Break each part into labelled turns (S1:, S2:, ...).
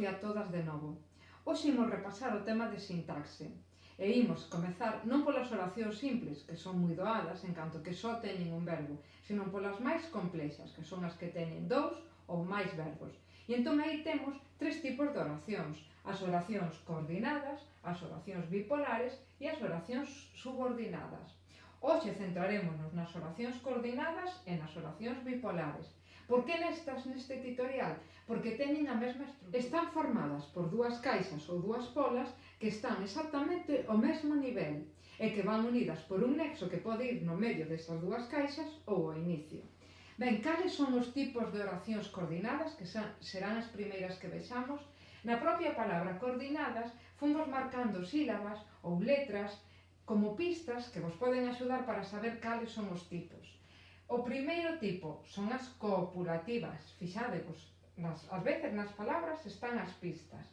S1: días a todas de novo. Hoxe imos repasar o tema de sintaxe e imos comezar non polas oracións simples, que son moi doadas en canto que só teñen un verbo, senón polas máis complexas, que son as que teñen dous ou máis verbos. E entón aí temos tres tipos de oracións: as oracións coordinadas, as oracións bipolares e as oracións subordinadas. Hoxe centrarémonos nas oracións coordinadas e nas oracións bipolares. Por que neste tutorial? Porque teñen a mesma estrutura. Están formadas por dúas caixas ou dúas polas que están exactamente ao mesmo nivel e que van unidas por un nexo que pode ir no medio destas dúas caixas ou ao inicio. Ben, cales son os tipos de oracións coordinadas, que serán as primeiras que vexamos? Na propia palabra coordinadas fomos marcando sílabas ou letras como pistas que vos poden axudar para saber cales son os tipos. O primeiro tipo son as copulativas. Fixadevos, ás veces nas palabras están as pistas.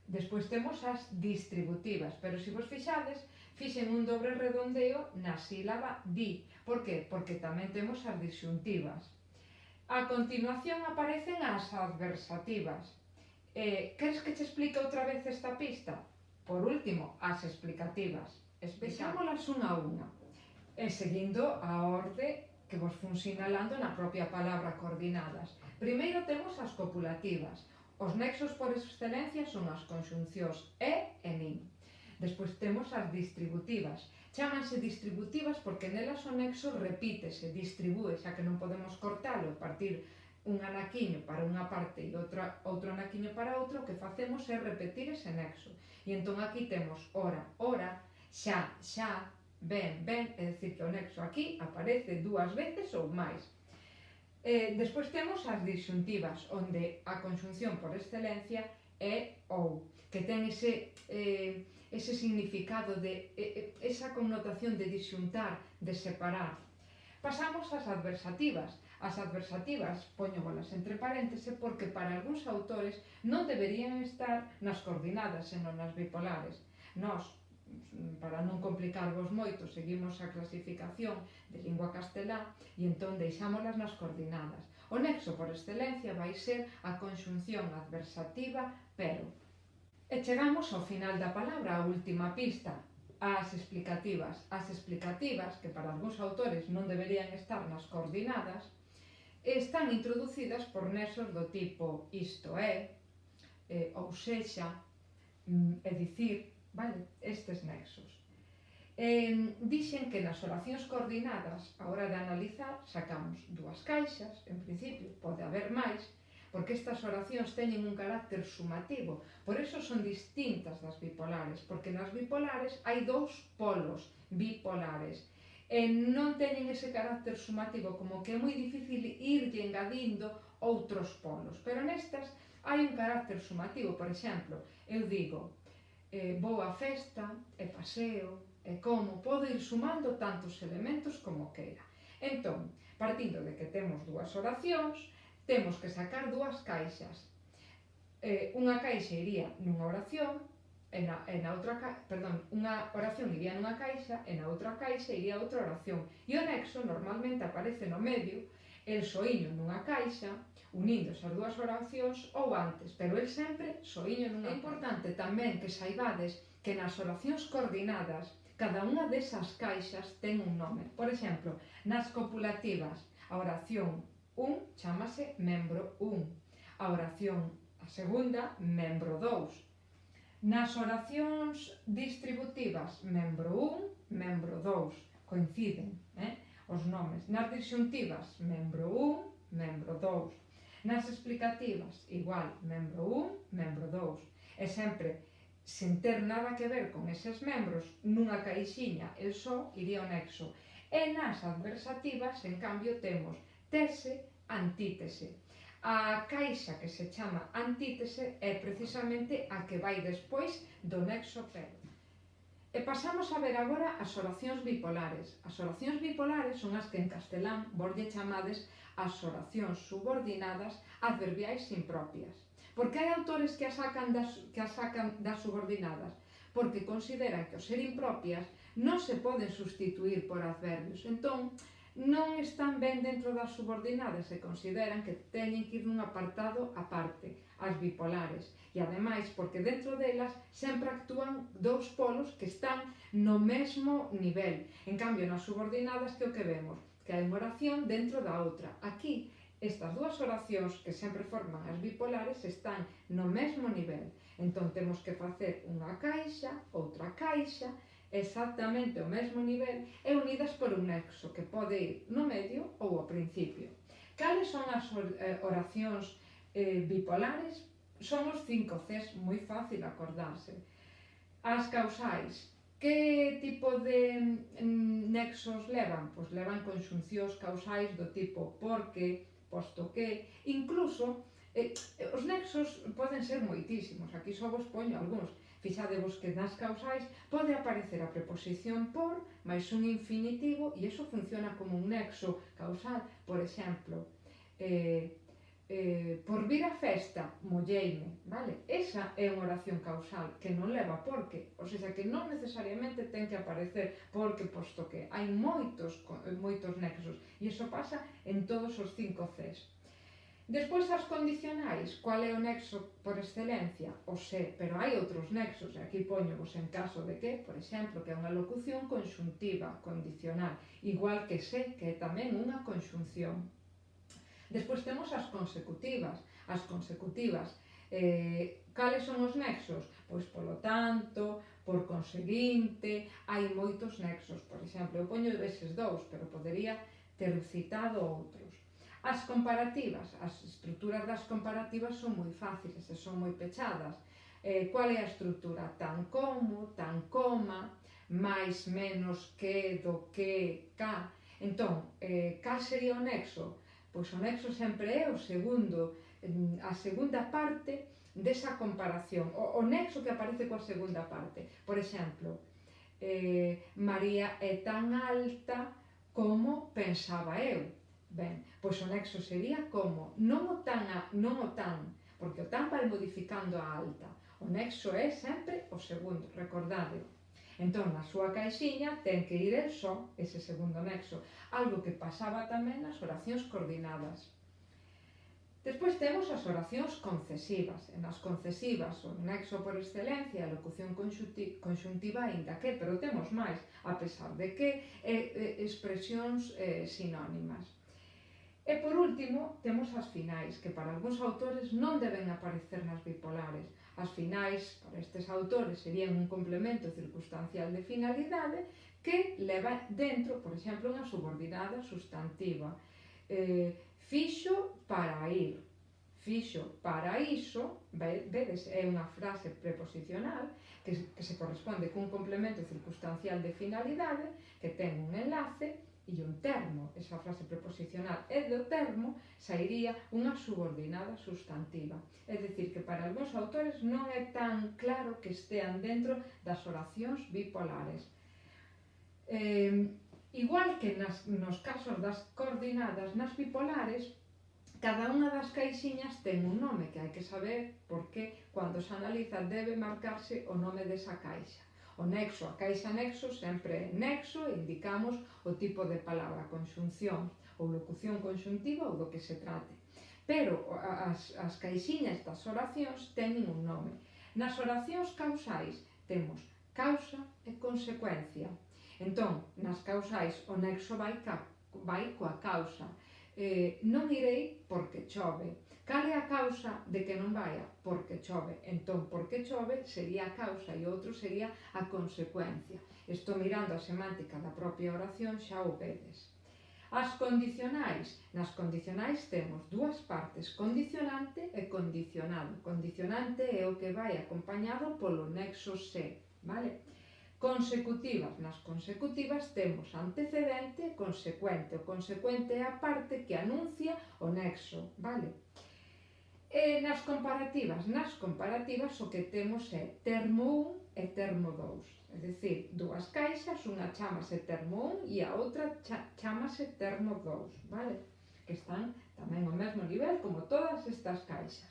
S1: Despois temos as distributivas, pero se vos fixades, fixen un dobre redondeo na sílaba di. Por que? Porque tamén temos as disxuntivas. A continuación aparecen as adversativas. Queres que te explique outra vez esta pista? Por último, as explicativas. Vexámolas unha a unha, seguindo a orde que vos fun sinalando na propia palabra coordinadas. Primeiro temos as copulativas. Os nexos por excelencia son as conxuncións e nin. Despois temos as distributivas. Chámanse distributivas porque nelas o nexo repítese, distribúe, xa que non podemos cortalo e partir un anaquiño para unha parte e outro anaquiño para outra, o que facemos é repetir ese nexo. E entón aquí temos ora, ora, xa, xa, ben, ben, é dicir que o nexo aquí aparece dúas veces ou máis. Despois temos as disxuntivas, onde a conxunción por excelencia é ou, que ten ese significado, esa connotación de disxuntar, de separar. Pasamos ás adversativas. As adversativas, poñolas entre paréntese, porque para algúns autores non deberían estar nas coordinadas, senón nas bipolares. Nós, para non complicarvos moito, seguimos a clasificación de lingua castelá e entón deixámolas nas coordinadas. O nexo por excelencia vai ser a conxunción adversativa pero. E chegamos ao final da palabra, a última pista, as explicativas. As explicativas, que para algúns autores non deberían estar nas coordinadas, están introducidas por nexos do tipo isto é, ou sexa, é dicir, vale, estes nexos. Dixen que nas oracións coordinadas, a hora de analizar, sacamos dúas caixas, en principio, pode haber máis, porque estas oracións teñen un carácter sumativo, por iso son distintas das bipolares, porque nas bipolares hai dous polos bipolares, e non teñen ese carácter sumativo, como que é moi difícil irlle engadindo outros polos, pero nestas hai un carácter sumativo. Por exemplo, eu digo, vou á festa, e paseo, e como, podo ir sumando tantos elementos como queira. Entón, partindo de que temos dúas oracións, temos que sacar dúas caixas. Unha caixa iría nunha oración, unha oración iría nunha caixa e na outra caixa iría outra oración. E o nexo normalmente aparece no medio, el soiño nunha caixa, unindo esas dúas oracións ou antes, pero el sempre soiño nunha. É importante tamén que saibades que nas oracións coordinadas cada unha desas caixas ten un nome. Por exemplo, nas copulativas, a oración 1 chámase membro 1, a oración a segunda, membro 2. Nas oracións distributivas, membro 1, membro 2, coinciden os nomes. Nas disxuntivas, membro 1, membro 2. Nas explicativas, igual, membro 1, membro 2. E sempre, sen ter nada que ver con eses membros, nunha caixiña, el só iría o nexo. E nas adversativas, en cambio, temos tese, antítese. A caixa que se chama antítese é precisamente a que vai despois do nexo pero. E pasamos a ver agora as oracións bipolares. As oracións bipolares son as que en castelán vos lle chamades as oracións subordinadas adverbiais impropias. Por que hai autores que as sacan das subordinadas? Porque consideran que ao ser impropias non se poden sustituir por adverbios. Entón, non están ben dentro das subordinadas e consideran que teñen que ir nun apartado aparte, as bipolares, e ademais porque dentro delas sempre actúan dous polos que están no mesmo nivel. En cambio, nas subordinadas, que o que vemos? Que hai unha oración dentro da outra. Aquí, estas dúas oracións que sempre forman as bipolares están no mesmo nivel. Entón temos que facer unha caixa, outra caixa, exactamente o mesmo nivel e unidas por un nexo que pode ir no medio ou ao principio. Cales son as oracións bipolares? Son os 5 Cs, moi fácil acordarse. As causais, que tipo de nexos levan? Pois levan conxuncións causais do tipo porque, posto que, incluso os nexos poden ser moitísimos, aquí só vos poño algúns. Fixadevos que nas causais pode aparecer a preposición por máis un infinitivo e iso funciona como un nexo causal. Por exemplo, por vir a festa, molleime, vale? Esa é unha oración causal que non leva porque, ou seja, que non necesariamente ten que aparecer porque, posto que hai moitos nexos e iso pasa en todos os 5 Cs. Despois as condicionais, qual é o nexo por excelencia? O se, pero hai outros nexos, e aquí poñovos en caso de que, por exemplo, que é unha locución conxuntiva, condicional, igual que se, que é tamén unha conxunción. Despois temos as consecutivas. As consecutivas, cales son os nexos? Pois polo tanto, por conseguinte, hai moitos nexos. Por exemplo, eu poño eses dous, pero podería ter citado outros. As comparativas, as estruturas das comparativas son moi fáciles e son moi pechadas. Qual é a estrutura? Tan como, tan coma, máis, menos, que, do que, ca. Entón, cal sería o nexo? Pois o nexo sempre é a segunda parte desa comparación, o nexo que aparece coa segunda parte. Por exemplo, María é tan alta como pensaba eu. Ben, pois o nexo sería como, non o tan, porque o tan vai modificando a alta. O nexo é sempre o segundo, recordade. Entón, na súa caixiña ten que ir el só, ese segundo nexo, algo que pasaba tamén nas oracións coordinadas. Despois temos as oracións concesivas. En as concesivas, o nexo por excelencia é a locución conxuntiva aínda que, pero temos máis, a pesar de que, expresións sinónimas. E por último, temos as finais, que para algúns autores non deben aparecer nas bipolares. As finais, para estes autores, serían un complemento circunstancial de finalidade que leva dentro, por exemplo, unha subordinada sustantiva. Fixo para ir, fixo para iso, vedes, é unha frase preposicional que se corresponde cun complemento circunstancial de finalidade que ten un enlace e un termo. Esa frase preposicional e do termo sairía unha subordinada sustantiva. É dicir, que para algúns autores non é tan claro que estean dentro das oracións bipolares. Igual que nos casos das coordinadas, nas bipolares, cada unha das caixiñas ten un nome que hai que saber porque cando se analiza debe marcarse o nome desa caixa. O nexo, a caixa nexo, sempre é nexo e indicamos o tipo de palabra, conxunción ou locución conxuntiva ou do que se trate. Pero as caixiñas das oracións teñen un nome. Nas oracións causais temos causa e consecuencia. Entón, nas causais o nexo vai coa causa. Non irei porque chove. Cal é a causa de que non vaya? Porque chove. Entón, porque chove sería a causa e outro sería a consecuencia. Estou mirando a semántica da propia oración, xa o vedes. As condicionais. Nas condicionais temos dúas partes, condicionante e condicionado. Condicionante é o que vai acompañado polo nexo se, vale? Consecutivas. Nas consecutivas temos antecedente e consecuente. O consecuente é a parte que anuncia o nexo, vale? E nas comparativas o que temos é termo 1 e termo 2, é dicir, dúas caixas, unha chámase termo 1 e a outra chámase termo 2, vale? Que están tamén ao mesmo nivel como todas estas caixas.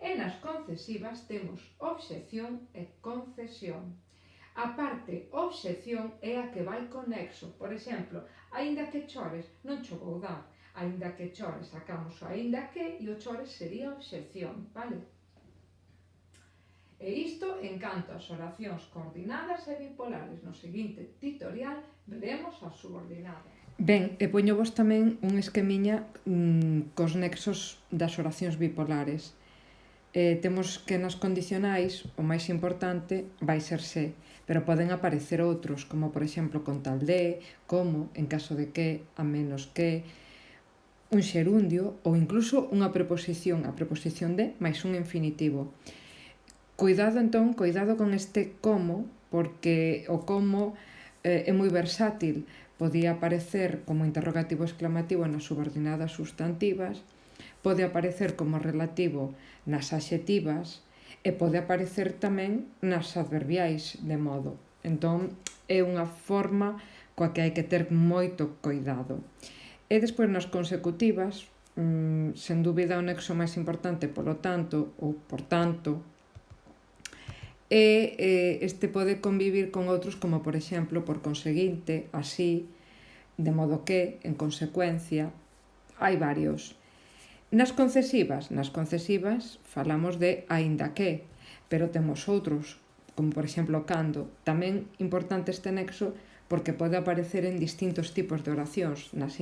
S1: E nas concesivas temos obxección e concesión. A parte obxección é a que vai con nexo. Por exemplo, Aínda que chores, non cho vou dar. Aínda que chores, sacamos o aínda que e o chores sería obxección, vale? E isto en canto ás oracións coordinadas e bipolares. No seguinte tutorial veremos as subordinadas. Ben, e poñovos tamén un esquemiña cos nexos das oracións bipolares. Temos que nas condicionais o máis importante vai ser se, pero poden aparecer outros, como por exemplo con tal de, como, en caso de que, a menos que, un xerundio ou incluso unha preposición, a preposición de máis un infinitivo. Cuidado entón, cuidado con este como, porque o como é moi versátil. Podía aparecer como interrogativo exclamativo nas subordinadas substantivas, pode aparecer como relativo nas adxetivas e pode aparecer tamén nas adverbiais de modo. Entón, é unha forma coa que hai que ter moito cuidado. E despois nas consecutivas, sen dúbida o nexo máis importante polo tanto ou por tanto, e este pode convivir con outros como por exemplo por conseguinte, así, de modo que, en consecuencia, hai varios. Nas concesivas falamos de aínda que, pero temos outros, como por exemplo cando. Tamén importante este nexo porque pode aparecer en distintos tipos de oracións, nas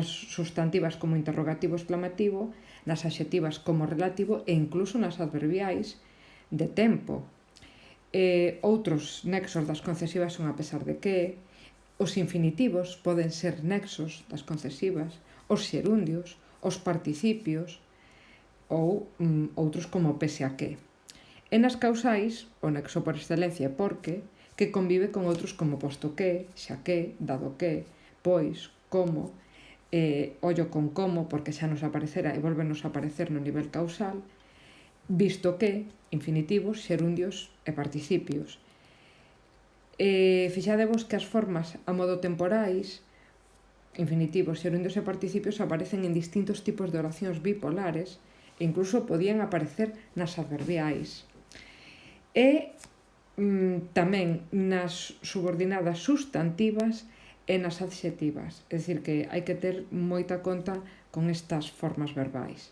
S1: substantivas como interrogativo exclamativo, nas adxetivas como relativo e incluso nas adverbiais de tempo. Outros nexos das concesivas son a pesar de que, os infinitivos poden ser nexos das concesivas, os xerundios, os participios ou outros como pese a que. E nas causais, o nexo por excelencia é porque, que convive con outros como posto que, xa que, dado que, pois, como, ollo con como, porque xa nos aparecerá e volvenos a aparecer no nivel causal, visto que, infinitivos, xerundios e participios. Fixadevos que as formas a modo temporais, infinitivos, xerundios e participios aparecen en distintos tipos de oracións bipolares e incluso podían aparecer nas adverbiais. E tamén nas subordinadas substantivas e nas adxetivas. É dicir, que hai que ter moita conta con estas formas verbais.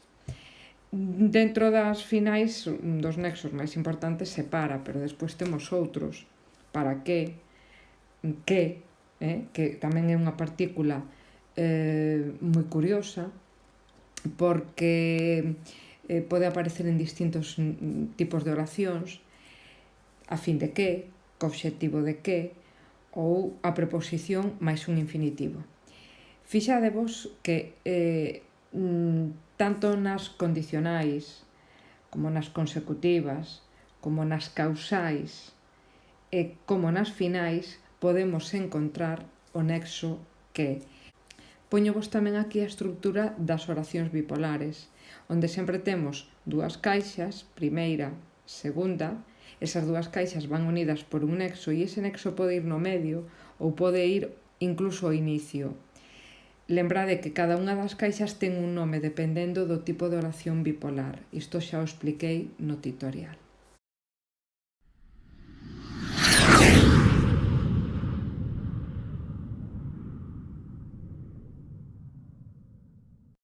S1: Dentro das finais, dos nexos máis importantes se para, pero despois temos outros. Para que tamén é unha partícula moi curiosa, porque pode aparecer en distintos tipos de oracións, a fin de que, co obxectivo de que, ou a preposición máis un infinitivo. Fixadevos que tanto nas condicionais, como nas consecutivas, como nas causais e como nas finais, podemos encontrar o nexo que. Poñovos tamén aquí a estrutura das oracións bipolares, onde sempre temos dúas caixas, primeira, segunda. Esas dúas caixas van unidas por un nexo e ese nexo pode ir no medio ou pode ir incluso ao inicio. Lembrade que cada unha das caixas ten un nome dependendo do tipo de oración bipolar. Isto xa o expliquei no tutorial.